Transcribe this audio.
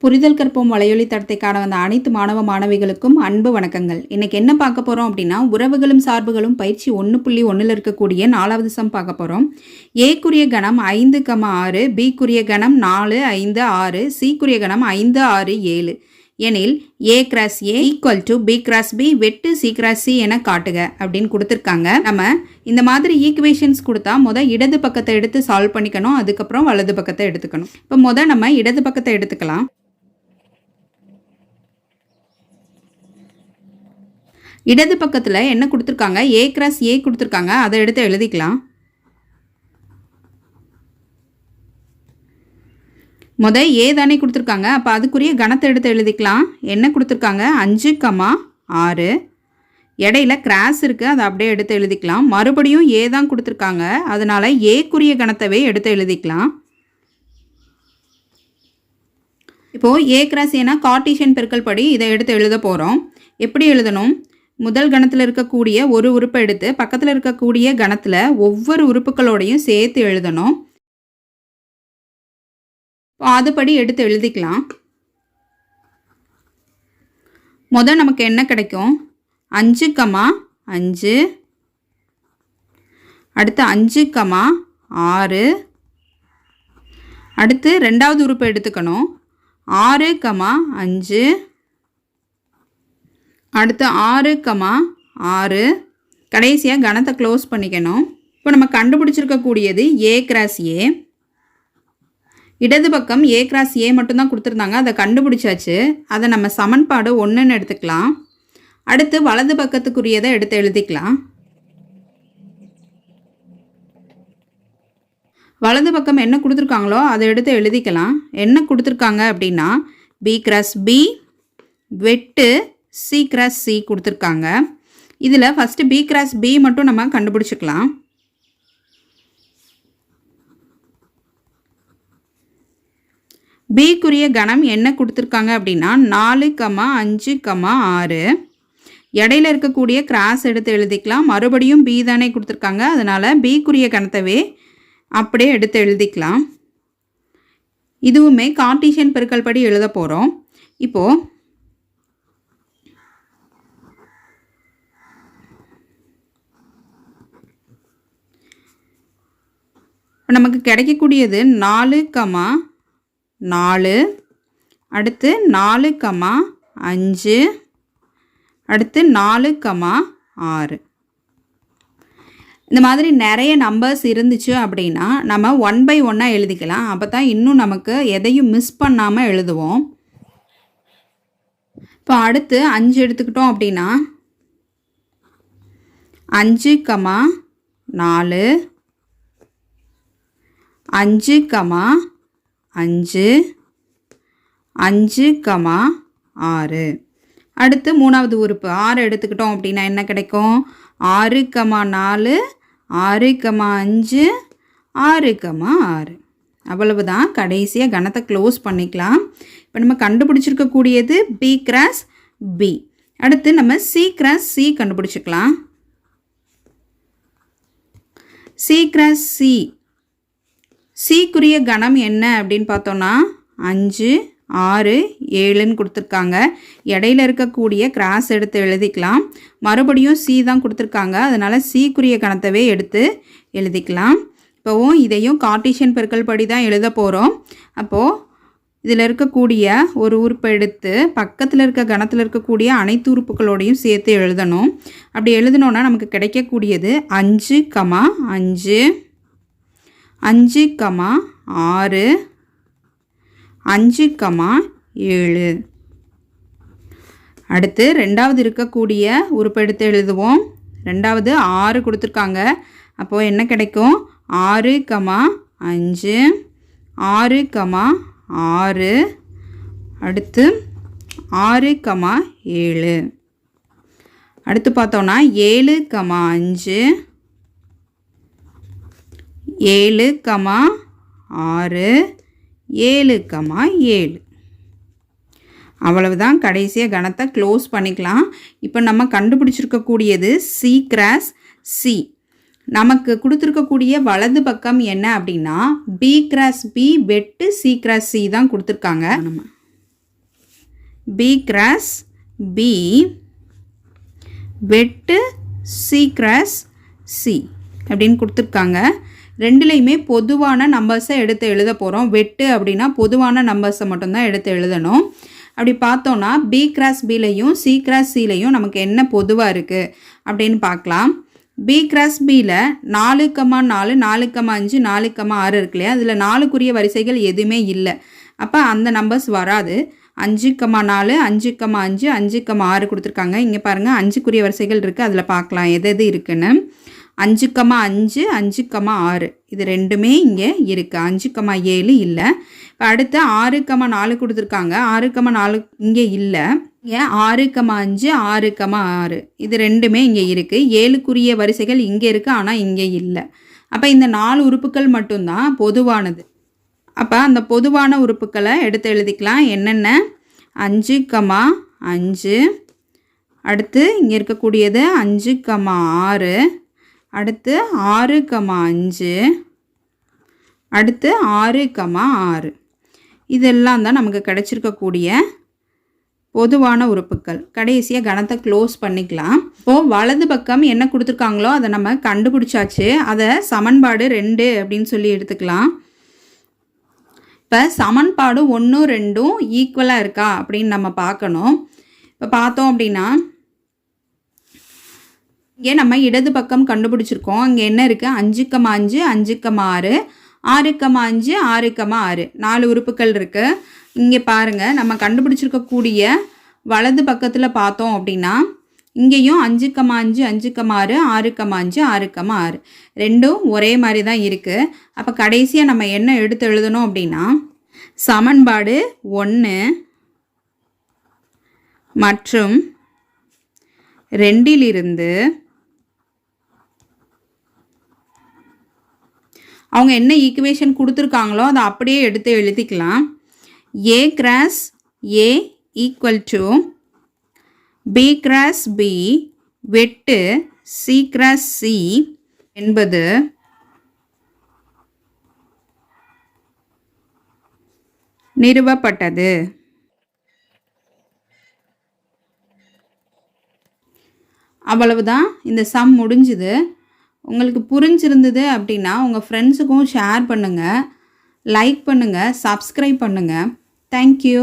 புரிதல் கற்போம் வலையொலி தடத்தை காண வந்த அனைத்து மாணவ மாணவிகளுக்கும் அன்பு வணக்கங்கள். இன்னைக்கு என்ன பார்க்க போகிறோம் அப்படின்னா, உறவுகளும் சார்புகளும் பயிற்சி 1.1 இருக்கக்கூடிய 4வது சம் பார்க்க போகிறோம். ஏக்குரிய கணம் 5,6, பிக்குரிய கணம் 4, 5, 6, சிக்குரிய கணம் 5, 6, 7 எனில் A cross A equal to B cross B வெட்டு சி கிராஸ் சி என காட்டுக அப்படின்னு கொடுத்துருக்காங்க. நம்ம இந்த மாதிரி ஈக்குவேஷன்ஸ் கொடுத்தா இடது பக்கத்தை எடுத்து சால்வ் பண்ணிக்கணும், அதுக்கப்புறம் வலது பக்கத்தை எடுத்துக்கணும். இப்போ நம்ம இடது பக்கத்தை எடுத்துக்கலாம். இடது பக்கத்தில் என்ன கொடுத்துருக்காங்க, ஏ கிராஸ் ஏ கொடுத்துருக்காங்க, அதை எடுத்து எழுதிக்கலாம். ஏ தானே கொடுத்துருக்காங்க, அப்போ அதுக்குரிய கணத்தை எடுத்து எழுதிக்கலாம். என்ன கொடுத்துருக்காங்க, 5,6 இடையில கிராஸ் இருக்குது, அதை அப்படியே எடுத்து எழுதிக்கலாம். மறுபடியும் ஏ தான் கொடுத்துருக்காங்க, அதனால் ஏக்குரிய கணத்தவே எடுத்து எழுதிக்கலாம். இப்போது ஏ கிராஸ் ஏன்னா கார்ட்டீசியன் பெருக்கல் படி இதை எடுத்து எழுத போகிறோம். எப்படி எழுதணும், முதல் கணத்தில் இருக்கக்கூடிய ஒரு உறுப்பை எடுத்து பக்கத்தில் இருக்கக்கூடிய கணத்தில் ஒவ்வொரு உறுப்புகளோடையும் சேர்த்து எழுதணும். அதுபடி எடுத்து எழுதிக்கலாம். நமக்கு என்ன கிடைக்கும், 5,5 அடுத்து 5,6 அடுத்து ரெண்டாவது உறுப்பை எடுத்துக்கணும், 6,5 அடுத்து 6,6 கடைசியாக கணத்தை க்ளோஸ் பண்ணிக்கணும். இப்போ நம்ம கண்டுபிடிச்சிருக்கக்கூடியது ஏ கிராஸ் ஏ. இடது பக்கம் ஏ கிராஸ் ஏ மட்டும்தான் கொடுத்துருந்தாங்க, அதை கண்டுபிடிச்சாச்சு. அதை நம்ம சமன்பாடு 1ன்னு எடுத்துக்கலாம். அடுத்து வலது பக்கத்துக்குரியதை எடுத்து எழுதிக்கலாம். வலது பக்கம் என்ன கொடுத்துருக்காங்களோ அதை எடுத்து எழுதிக்கலாம். என்ன கொடுத்துருக்காங்க அப்படின்னா, பி கிராஸ் பி வெட்டு சி கிராஸ் சி கொடுத்துருக்காங்க. இதில் ஃபஸ்ட்டு பி கிராஸ் பி மட்டும் நம்ம கண்டுபிடிச்சிக்கலாம். பிக்குரிய கணம் என்ன கொடுத்துருக்காங்க அப்படின்னா 4,5,6 இடையில இருக்கக்கூடிய கிராஸ் எடுத்து எழுதிக்கலாம். மறுபடியும் பி தானே கொடுத்துருக்காங்க, அதனால் பிக்குரிய கணத்தவே அப்படியே எடுத்து எழுதிக்கலாம். இதுவுமே கார்ட்டீசியன் பெருக்கல் படி எழுத போகிறோம். இப்போது நமக்கு கிடைக்கக்கூடியது 4,4 அடுத்து 4,5 அடுத்து 4,6 இந்த மாதிரி நிறைய நம்பர்ஸ் இருந்துச்சு அப்படின்னா நம்ம 1 by 1 எழுதிக்கலாம். அப்போ தான் இன்னும் நமக்கு எதையும் மிஸ் பண்ணாமல் எழுதுவோம். இப்போ அடுத்து 5 எடுத்துக்கிட்டோம் அப்படின்னா 5,4 5,5 5,6 அடுத்து மூணாவது உறுப்பு 6 எடுத்துக்கிட்டோம் அப்படின்னா என்ன கிடைக்கும், 6,4 6,5 6,6 அவ்வளவுதான். கடைசியாக கணத்தை க்ளோஸ் பண்ணிக்கலாம். இப்போ நம்ம கண்டுபிடிச்சிருக்கக்கூடியது பி கிராஸ் பி. அடுத்து நம்ம சி கிராஸ் சி கண்டுபிடிச்சிக்கலாம். சி கிராஸ் சி சிக்குரிய கணம் என்ன அப்படின்னு பார்த்தோன்னா 5, 6, 7ன்னு கொடுத்துருக்காங்க. இடையில இருக்கக்கூடிய கிராஸ் எடுத்து எழுதிக்கலாம். மறுபடியும் சி தான் கொடுத்துருக்காங்க, அதனால் சிக்குரிய கணத்தவே எடுத்து எழுதிக்கலாம். இப்போவும் இதையும் கார்ட்டீசியன் பெருக்கல் படி தான் எழுத போகிறோம். அப்போது இதில் இருக்கக்கூடிய ஒரு உறுப்பை எடுத்து பக்கத்தில் இருக்க கணத்தில் இருக்கக்கூடிய அனைத்து உறுப்புகளோடையும் சேர்த்து எழுதணும். அப்படி எழுதினோன்னா நமக்கு கிடைக்கக்கூடியது 5,5 5,6 5,7 அடுத்து ரெண்டாவது இருக்கக்கூடிய உறுப்பு எடுத்து எழுதுவோம். ரெண்டாவது 6 கொடுத்துருக்காங்க, அப்போது என்ன கிடைக்கும், 6,5 6,6 அடுத்து 6,7 அடுத்து பார்த்தோன்னா 7,5 7,6 7,7 அவ்வளவுதான். கடைசியாக கணத்தை க்ளோஸ் பண்ணிக்கலாம். இப்போ நம்ம கண்டுபிடிச்சிருக்கக்கூடியது சி கிராஸ் சி. நமக்கு கொடுத்துருக்கக்கூடிய வலது பக்கம் என்ன அப்படின்னா பி கிராஸ் பி வெட்டு சி கிராஸ் சி தான் கொடுத்துருக்காங்க. நம்ம பி கிராஸ் பி வெட்டு சி கிராஸ் சி அப்படின்னு கொடுத்துருக்காங்க. ரெண்டுலேயுமே பொதுவான நம்பர்ஸை எடுத்து எழுத போகிறோம். வெட்டு அப்படின்னா பொதுவான நம்பர்ஸை மட்டும்தான் எடுத்து எழுதணும். அப்படி பார்த்தோன்னா பி கிராஸ் பிலையும் சி கிராஸ் சிலையும் நமக்கு என்ன பொதுவாக இருக்குது அப்படின்னு பார்க்கலாம். பி கிராஸ் பியில் 4,4 4,5 4,6 இருக்கு இல்லையா, அதில் 4க்குரிய வரிசைகள் எதுவுமே இல்லை. அப்போ அந்த நம்பர்ஸ் வராது. 5,4 5,5 5,6 கொடுத்துருக்காங்க. இங்கே பாருங்கள் 5க்குரிய வரிசைகள் இருக்குது, அதில் பார்க்கலாம் எது எது இருக்குன்னு. 5,5 5,6 இது ரெண்டுமே இங்கே இருக்குது. 5,7 இல்லை. இப்போ அடுத்து 6,4 கொடுத்துருக்காங்க. 6,4 இங்கே இல்லை. இங்கே 6,5 6,6 இது ரெண்டுமே இங்கே இருக்குது. 7க்குரிய வரிசைகள் இங்கே இருக்குது, ஆனால் இங்கே இல்லை. அப்போ இந்த 4 உறுப்புகள் மட்டும்தான் பொதுவானது. அப்போ அந்த பொதுவான உறுப்புகளை எடுத்து எழுதிக்கலாம். என்னென்ன? 5,5 அடுத்து இங்கே இருக்கக்கூடியது 5,6 அடுத்து 6,5 அடுத்து 6,6 இதெல்லாம் தான் நமக்கு கிடைச்சிருக்கக்கூடிய பொதுவான உறுப்புகள். கடைசியாக கணத்தை க்ளோஸ் பண்ணிக்கலாம். இப்போது வலது பக்கம் என்ன கொடுத்துருக்காங்களோ அதை நம்ம கண்டுபிடிச்சாச்சு. அதை சமன்பாடு 2 அப்படின்னு சொல்லி எடுத்துக்கலாம். இப்போ சமன்பாடு 1 2 ஈக்குவலாக இருக்கா அப்படின்னு நம்ம பார்க்கணும். இப்போ பார்த்தோம் அப்படின்னா இங்கே நம்ம இடது பக்கம் கண்டுபிடிச்சிருக்கோம். இங்கே என்ன இருக்குது? 5,5 5,6 6,5 6,6 4 உறுப்புகள் இருக்குது. இங்கே பாருங்கள், நம்ம கண்டுபிடிச்சிருக்கக்கூடிய வலது பக்கத்தில் பார்த்தோம் அப்படின்னா இங்கேயும் 5,5 5,6 6,5 6,6 ரெண்டும் ஒரே மாதிரி தான் இருக்குது. அப்போ கடைசியாக நம்ம என்ன எடுத்து எழுதணும் அப்படின்னா சமன்பாடு 1 மற்றும் 2லிருந்து அவங்க என்ன ஈக்குவேஷன் கொடுத்துருக்காங்களோ அதை அப்படியே எடுத்து எழுதிக்கலாம். A cross A equal to B cross B வெட்டு சி கிராஸ் சி என்பது நிறுவப்பட்டது. அவ்வளவுதான், இந்த சம் முடிஞ்சுது. உங்களுக்கு புரிஞ்சிருந்தது அப்படின்னா உங்கள் ஃப்ரெண்ட்ஸுக்கும் ஷேர் பண்ணுங்கள், லைக் பண்ணுங்கள், சப்ஸ்கிரைப் பண்ணுங்கள். தேங்க்யூ.